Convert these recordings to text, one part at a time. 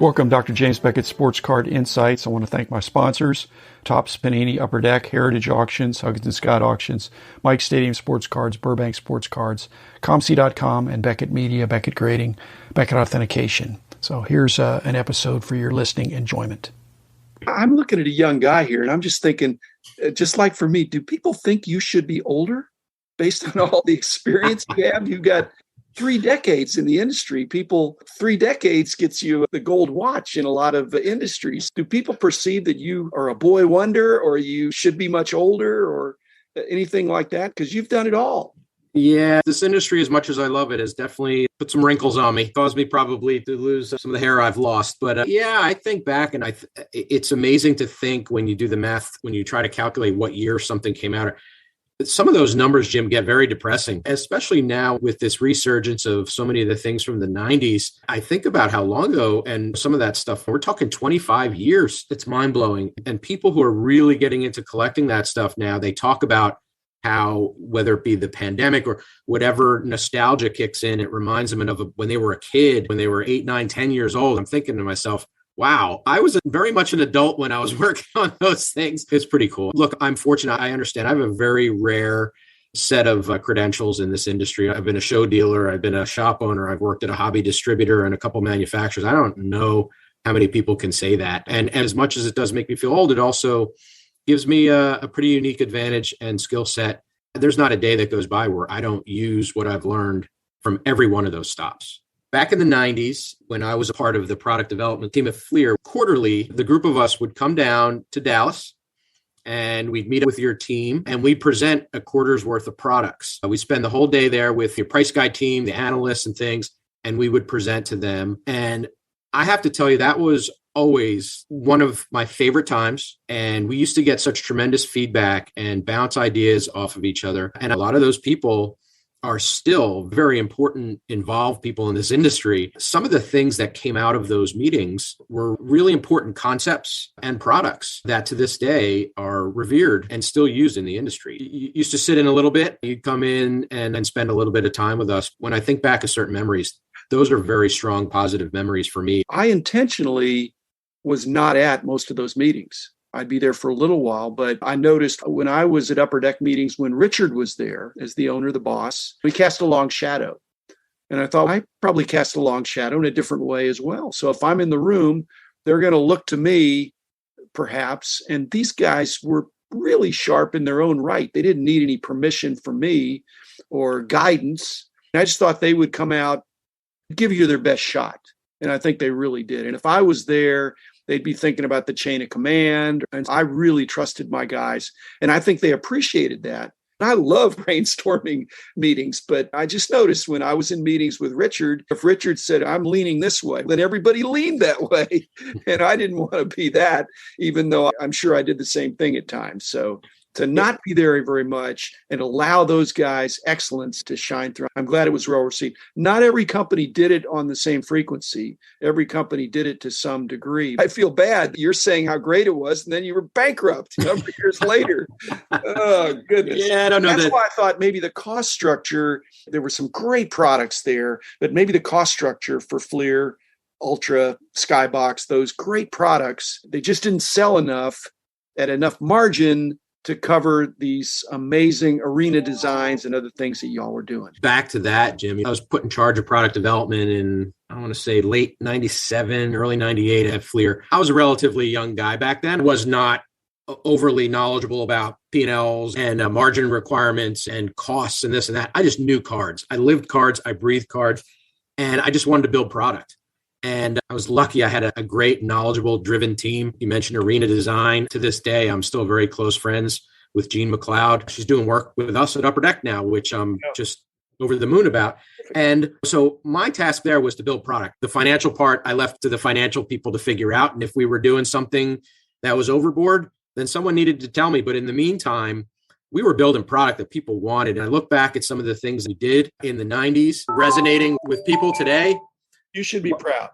Welcome, Dr. James Beckett, Sports Card Insights. I want to thank my sponsors, Topps, Panini, Upper Deck, Heritage Auctions, Huggins & Scott Auctions, Mike Stadium Sports Cards, Burbank Sports Cards, ComC.com, and Beckett Media, Beckett Grading, Beckett Authentication. So here's an episode for your listening enjoyment. I'm looking at a young guy here, and I'm just thinking, just like for me, do people think you should be older based on all the experience you have? You've got 3 decades in the industry. 3 decades gets you the gold watch in a lot of industries. Do people perceive that you are a boy wonder, or you should be much older, or anything like that? Because you've done it all. Yeah, this industry, as much as I love it, has definitely put some wrinkles on me, caused me probably to lose some of the hair I've lost. But yeah, I think back, and it's amazing to think when you do the math, when you try to calculate what year something came out. Some of those numbers, Jim, get very depressing, especially now with this resurgence of so many of the things from the 90s. I think about how long ago and some of that stuff, we're talking 25 years. It's mind blowing. And people who are really getting into collecting that stuff now, they talk about how, whether it be the pandemic or whatever nostalgia kicks in, it reminds them of when they were a kid, when they were 8, 9, 10 years old. I'm thinking to myself, wow, I was very much an adult when I was working on those things. It's pretty cool. Look, I'm fortunate. I understand. I have a very rare set of credentials in this industry. I've been a show dealer. I've been a shop owner. I've worked at a hobby distributor and a couple manufacturers. I don't know how many people can say that. And as much as it does make me feel old, it also gives me a pretty unique advantage and skill set. There's not a day that goes by where I don't use what I've learned from every one of those stops. Back in the 90s, when I was a part of the product development team at Fleer, quarterly, the group of us would come down to Dallas and we'd meet up with your team and we'd present a quarter's worth of products. We spend the whole day there with your price guide team, the analysts and things, and we would present to them. And I have to tell you, that was always one of my favorite times. And we used to get such tremendous feedback and bounce ideas off of each other. And a lot of those people are still very important, involved people in this industry. Some of the things that came out of those meetings were really important concepts and products that to this day are revered and still used in the industry. You used to sit in a little bit, you'd come in and spend a little bit of time with us. When I think back to certain memories, those are very strong, positive memories for me. I intentionally was not at most of those meetings. I'd be there for a little while, but I noticed when I was at Upper Deck meetings, when Richard was there as the owner, the boss, we cast a long shadow. And I thought I probably cast a long shadow in a different way as well. So if I'm in the room, they're going to look to me, perhaps. And these guys were really sharp in their own right. They didn't need any permission from me or guidance. And I just thought they would come out, give you their best shot. And I think they really did. And if I was there, they'd be thinking about the chain of command. And I really trusted my guys. And I think they appreciated that. I love brainstorming meetings, but I just noticed when I was in meetings with Richard, if Richard said, I'm leaning this way, then everybody leaned that way. And I didn't want to be that, even though I'm sure I did the same thing at times. So to not be there very much and allow those guys' excellence to shine through. I'm glad it was well received. Not every company did it on the same frequency. Every company did it to some degree. I feel bad. You're saying how great it was, and then you were bankrupt a number of years later. Oh, goodness. Yeah, I don't know. That's why I thought maybe the cost structure, there were some great products there, but maybe the cost structure for Fleer, Ultra, Skybox, those great products, they just didn't sell enough at enough margin to cover these amazing arena designs and other things that y'all were doing. Back to that, Jim, I was put in charge of product development in, I want to say late 97, early 98 at Fleer. I was a relatively young guy back then, was not overly knowledgeable about P&Ls and margin requirements and costs and this and that. I just knew cards. I lived cards. I breathed cards. And I just wanted to build product. And I was lucky I had a great, knowledgeable, driven team. You mentioned arena design. To this day, I'm still very close friends with Jean McLeod. She's doing work with us at Upper Deck now, which I'm just over the moon about. And so my task there was to build product. The financial part, I left to the financial people to figure out. And if we were doing something that was overboard, then someone needed to tell me. But in the meantime, we were building product that people wanted. And I look back at some of the things we did in the 90s, resonating with people today. You should be proud.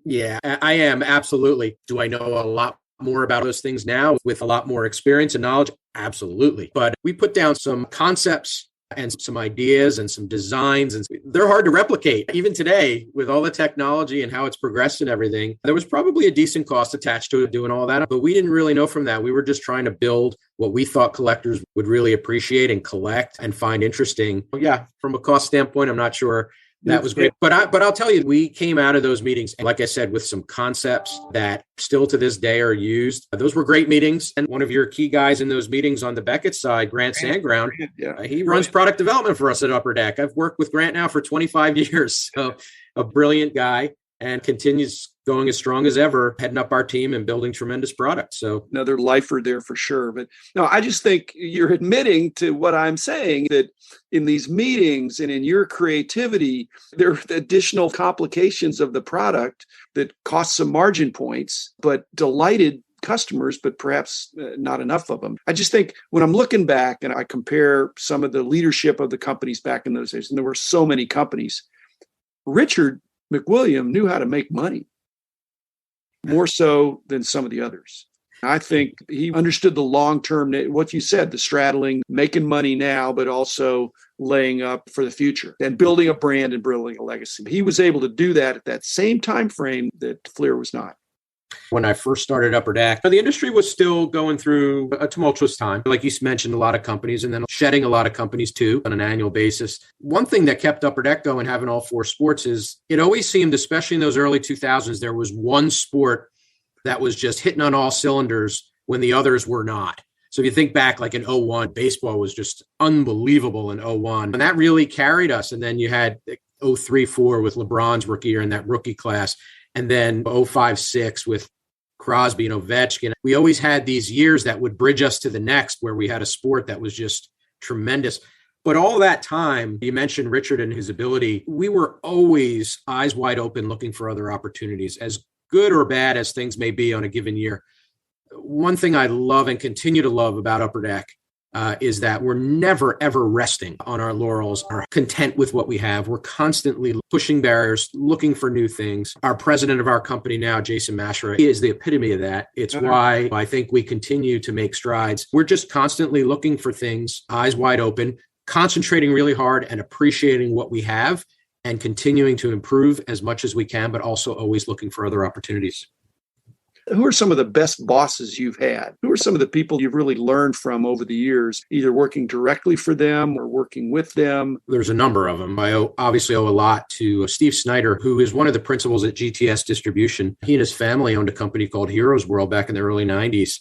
Yeah, I am. Absolutely. Do I know a lot more about those things now with a lot more experience and knowledge? Absolutely. But we put down some concepts and some ideas and some designs. And they're hard to replicate. Even today, with all the technology and how it's progressed and everything, there was probably a decent cost attached to doing all that. But we didn't really know from that. We were just trying to build what we thought collectors would really appreciate and collect and find interesting. Yeah, from a cost standpoint, I'm not sure that was great. But I'll tell you, we came out of those meetings, like I said, with some concepts that still to this day are used. Those were great meetings. And one of your key guys in those meetings on the Beckett side, Grant Sandground, he runs product development for us at Upper Deck. I've worked with Grant now for 25 years. So a brilliant guy, and continues going as strong as ever, heading up our team and building tremendous products. So another lifer there for sure. But no, I just think you're admitting to what I'm saying, that in these meetings and in your creativity, there are additional complications of the product that cost some margin points, but delighted customers, but perhaps not enough of them. I just think when I'm looking back and I compare some of the leadership of the companies back in those days, and there were so many companies, Richard McWilliam knew how to make money more so than some of the others. I think he understood the long-term, what you said, the straddling, making money now, but also laying up for the future and building a brand and building a legacy. He was able to do that at that same time frame that Fleer was not. When I first started Upper Deck, the industry was still going through a tumultuous time. Like you mentioned, a lot of companies, and then shedding a lot of companies too on an annual basis. One thing that kept Upper Deck going, having all four sports, is it always seemed, especially in those early 2000s, there was one sport that was just hitting on all cylinders when the others were not. So if you think back, like in 01, baseball was just unbelievable in 01. And that really carried us. And then you had 03-04 with LeBron's rookie year in that rookie class. And then 05-06 with Crosby and Ovechkin. We always had these years that would bridge us to the next, where we had a sport that was just tremendous. But all that time, you mentioned Richard and his ability, we were always eyes wide open looking for other opportunities, as good or bad as things may be on a given year. One thing I love and continue to love about Upper Deck is that we're never, ever resting on our laurels, are content with what we have. We're constantly pushing barriers, looking for new things. Our president of our company now, Jason Mashra, he is the epitome of that. It's why I think we continue to make strides. We're just constantly looking for things, eyes wide open, concentrating really hard and appreciating what we have and continuing to improve as much as we can, but also always looking for other opportunities. Who are some of the best bosses you've had? Who are some of the people you've really learned from over the years, either working directly for them or working with them? There's a number of them. I obviously owe a lot to Steve Snyder, who is one of the principals at GTS Distribution. He and his family owned a company called Heroes World back in the early 90s.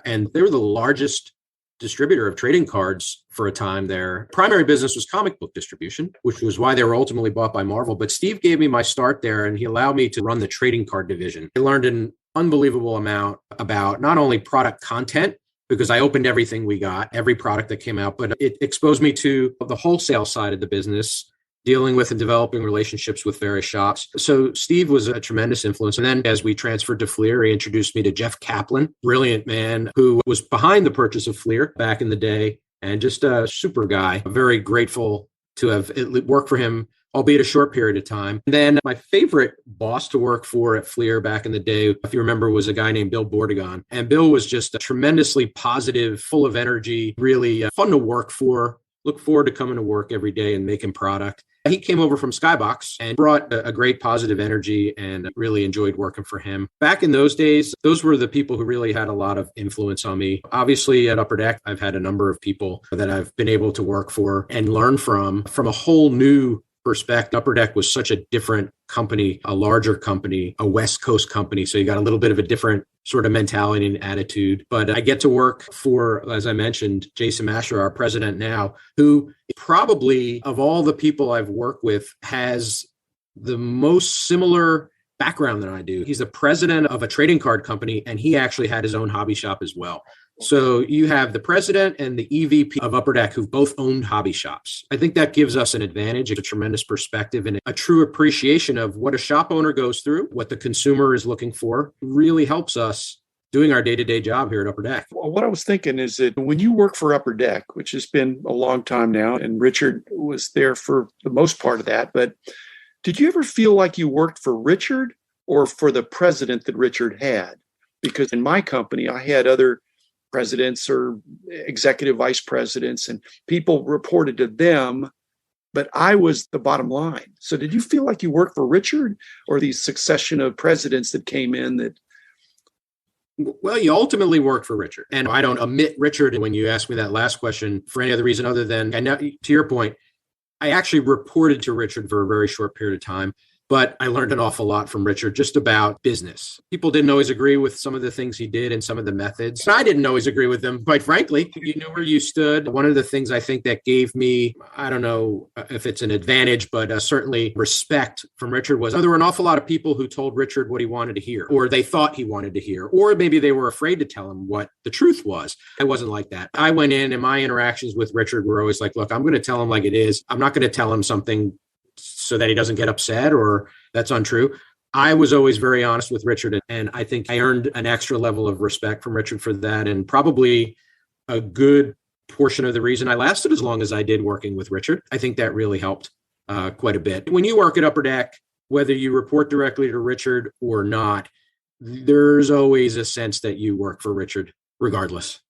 And they were the largest distributor of trading cards for a time there. Primary business was comic book distribution, which was why they were ultimately bought by Marvel. But Steve gave me my start there, and he allowed me to run the trading card division. I learned an unbelievable amount about not only product content, because I opened everything we got, every product that came out, but it exposed me to the wholesale side of the business, dealing with and developing relationships with various shops. So Steve was a tremendous influence. And then as we transferred to Fleer, he introduced me to Jeff Kaplan, brilliant man who was behind the purchase of Fleer back in the day, and just a super guy. Very grateful to have worked for him, albeit a short period of time. And then my favorite boss to work for at Fleer back in the day, if you remember, was a guy named Bill Bordegon. And Bill was just tremendously positive, full of energy, really fun to work for. Look forward to coming to work every day and making product. He came over from Skybox and brought a great positive energy, and really enjoyed working for him. Back in those days, those were the people who really had a lot of influence on me. Obviously, at Upper Deck, I've had a number of people that I've been able to work for and learn from a whole new perspective. Upper Deck was such a different company, a larger company, a West Coast company. So you got a little bit of a different sort of mentality and attitude. But I get to work for, as I mentioned, Jason Masher, our president now, who probably of all the people I've worked with has the most similar background than I do. He's the president of a trading card company, and he actually had his own hobby shop as well. So you have the president and the EVP of Upper Deck who both owned hobby shops. I think that gives us an advantage, a tremendous perspective, and a true appreciation of what a shop owner goes through, what the consumer is looking for. Really helps us doing our day-to-day job here at Upper Deck. Well, what I was thinking is that when you work for Upper Deck, which has been a long time now, and Richard was there for the most part of that, but did you ever feel like you worked for Richard or for the president that Richard had? Because in my company, I had other presidents or executive vice presidents, and people reported to them, but I was the bottom line. So did you feel like you worked for Richard, or these succession of presidents that came in that? Well, you ultimately work for Richard. And I don't omit Richard when you ask me that last question for any other reason other than, and now, to your point, I actually reported to Richard for a very short period of time, but I learned an awful lot from Richard just about business. People didn't always agree with some of the things he did and some of the methods. I didn't always agree with them, quite frankly. You knew where you stood. One of the things I think that gave me, I don't know if it's an advantage, but certainly respect from Richard was there were an awful lot of people who told Richard what he wanted to hear, or they thought he wanted to hear, or maybe they were afraid to tell him what the truth was. I wasn't like that. I went in and my interactions with Richard were always like, look, I'm going to tell him like it is. I'm not going to tell him something so that he doesn't get upset or that's untrue. I was always very honest with Richard, and I think I earned an extra level of respect from Richard for that, and probably a good portion of the reason I lasted as long as I did working with Richard. I think that really helped quite a bit. When you work at Upper Deck, whether you report directly to Richard or not, there's always a sense that you work for Richard regardless.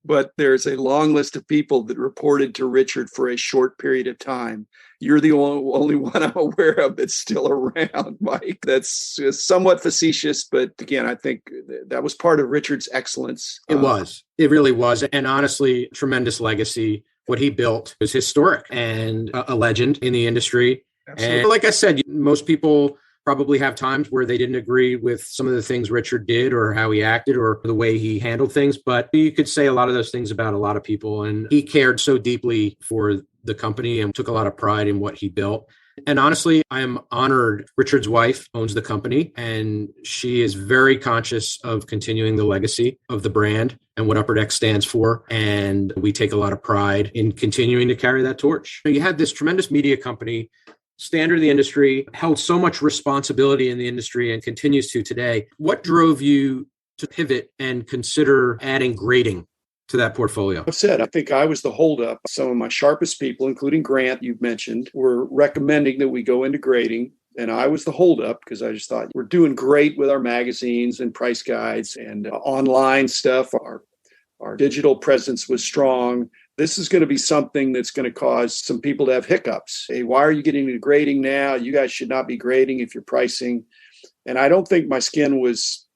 But there's a long list of people that reported to Richard for a short period of time. You're the only one I'm aware of that's still around, Mike. That's somewhat facetious, but again, I think that was part of Richard's excellence. It was. It really was. And honestly, tremendous legacy. What he built was historic and a legend in the industry. Absolutely. And like I said, most people probably have times where they didn't agree with some of the things Richard did or how he acted or the way he handled things. But you could say a lot of those things about a lot of people. And he cared so deeply for the company and took a lot of pride in what he built. And honestly, I am honored. Richard's wife owns the company, and she is very conscious of continuing the legacy of the brand and what Upper Deck stands for. And we take a lot of pride in continuing to carry that torch. You had this tremendous media company, standard of the industry, held so much responsibility in the industry and continues to today. What drove you to pivot and consider adding grading to that portfolio? I've said, I think I was the holdup. Some of my sharpest people, including Grant, you've mentioned, were recommending that we go into grading. And I was the holdup because I just thought we're doing great with our magazines and price guides and online stuff. Our digital presence was strong. This is going to be something that's going to cause some people to have hiccups. Hey, why are you getting into grading now? You guys should not be grading if you're pricing. And I don't think my skin was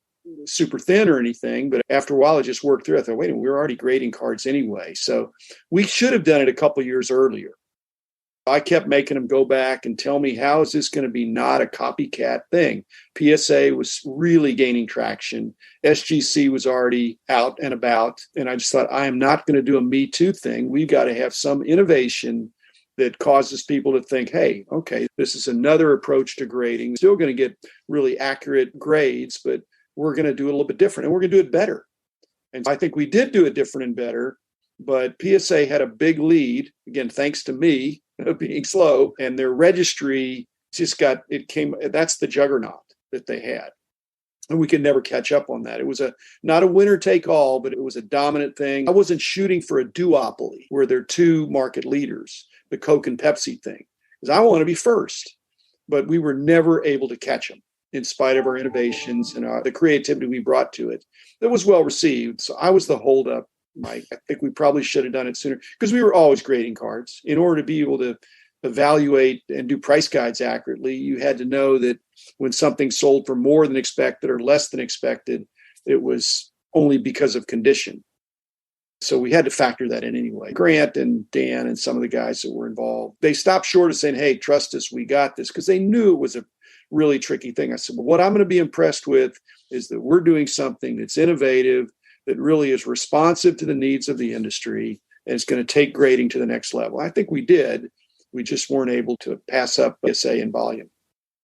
super thin or anything, but after a while, I just worked through it. I thought, wait a minute, we were already grading cards anyway. So we should have done it a couple of years earlier. I kept making them go back and tell me, how is this going to be not a copycat thing? PSA was really gaining traction. SGC was already out and about. And I just thought, I am not going to do a Me Too thing. We've got to have some innovation that causes people to think, hey, okay, this is another approach to grading. Still going to get really accurate grades, but we're going to do it a little bit different, and we're going to do it better. And I think we did do it different and better, but PSA had a big lead, again, thanks to me being slow, and their registry just that's the juggernaut that they had. And we could never catch up on that. It was not a winner take all, but it was a dominant thing. I wasn't shooting for a duopoly where there are two market leaders, the Coke and Pepsi thing, because I want to be first, but we were never able to catch them in spite of our innovations and the creativity we brought to it. That was well received. So I was the holdup, Mike. I think we probably should have done it sooner because we were always grading cards. In order to be able to evaluate and do price guides accurately, you had to know that when something sold for more than expected or less than expected, it was only because of condition. So we had to factor that in anyway. Grant and Dan and some of the guys that were involved, they stopped short of saying, hey, trust us, we got this, because they knew it was a really tricky thing. I said, well, what I'm going to be impressed with is that we're doing something that's innovative, that really is responsive to the needs of the industry, and it's going to take grading to the next level. I think we did. We just weren't able to pass up PSA in volume.